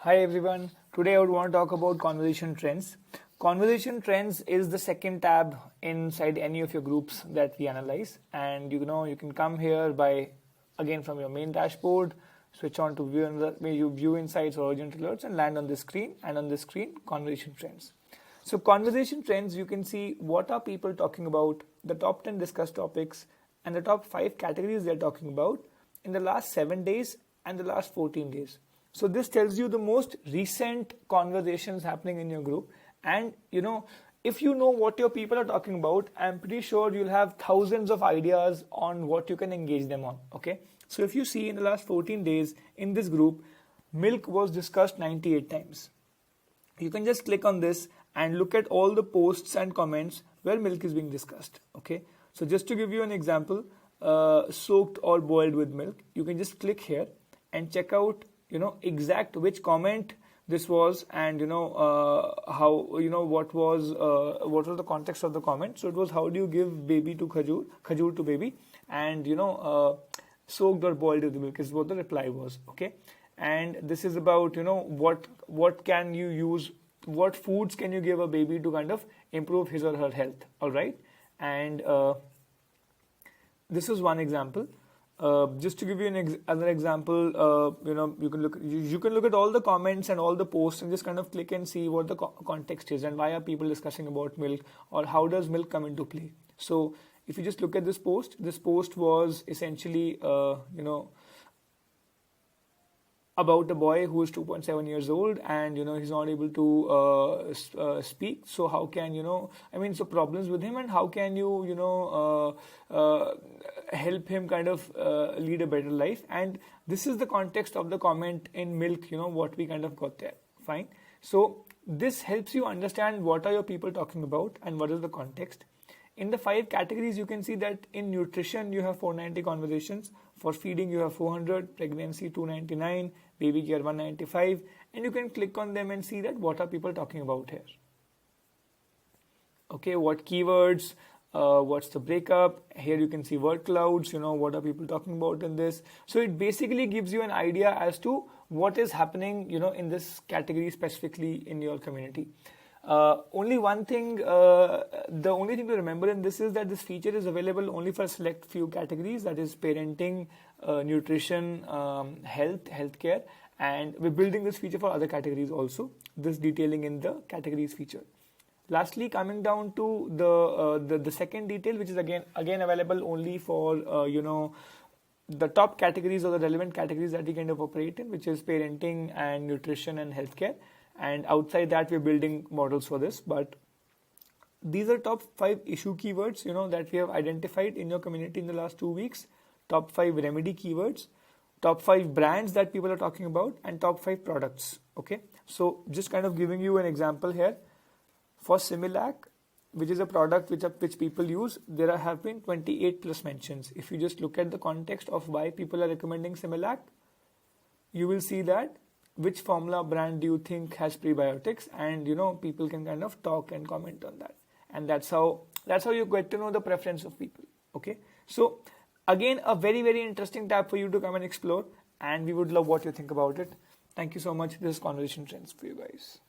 Hi everyone. Today I would want to talk about conversation trends. Conversation trends is the second tab inside any of your groups that we analyze, and you can come here by again from your main dashboard, switch on to view insights or urgent alerts, and land on this screen. And on this screen, conversation trends. So conversation trends, you can see what are people talking about, the top 10 discussed topics, and the top 5 categories they're talking about in the last 7 days and the last 14 days. So this tells you the most recent conversations happening in your group. And if you know what your people are talking about, I'm pretty sure you'll have thousands of ideas on what you can engage them on. Okay. So if you see in the last 14 days in this group, milk was discussed 98 times. You can just click on this and look at all the posts and comments where milk is being discussed. Okay. So just to give you an example, soaked or boiled with milk, you can just click here and check out exact which comment this was, and how what was the context of the comment. So it was, how do you give baby to khajur to baby, and soaked or boiled with milk is what the reply was. Okay. And this is about what can you use, what foods can you give a baby to kind of improve his or her health. All right. And this is one example. Just to give you another example, you can look at all the comments and all the posts and just kind of click and see what the context is and why are people discussing about milk, or how does milk come into play. So if you just look at this post was essentially about a boy who is 2.7 years old, and he's not able to speak. So how can so problems with him, and how can you help him kind of lead a better life. And this is the context of the comment in milk, what we kind of got there. Fine. So this helps you understand what are your people talking about and what is the context. In the 5 categories, you can see that in nutrition you have 490 conversations, for feeding you have 400, pregnancy 299, baby care 195, and you can click on them and see that what are people talking about here. Okay, what keywords, what's the breakup. Here you can see word clouds, what are people talking about in this. So it basically gives you an idea as to what is happening in this category specifically in your community. Only one thing, the only thing to remember in this is that this feature is available only for a select few categories, that is parenting, nutrition, healthcare, and we're building this feature for other categories also, this detailing in the categories feature. Lastly, coming down to the second detail, which is again available only for the top categories or the relevant categories that we kind of operate in, which is parenting and nutrition and healthcare. And outside that, we're building models for this. But these are top 5 issue keywords, that we have identified in your community in the last 2 weeks. Top 5 remedy keywords, top 5 brands that people are talking about, and top 5 products. Okay. So just kind of giving you an example here. For Similac, which is a product which people use, there have been 28 plus mentions. If you just look at the context of why people are recommending Similac, you will see that which formula brand do you think has prebiotics, and people can kind of talk and comment on that, and that's how you get to know the preference of people. Okay, so again, a very, very interesting tab for you to come and explore, and we would love what you think about it. Thank you so much. This is Conversation Trends for you guys.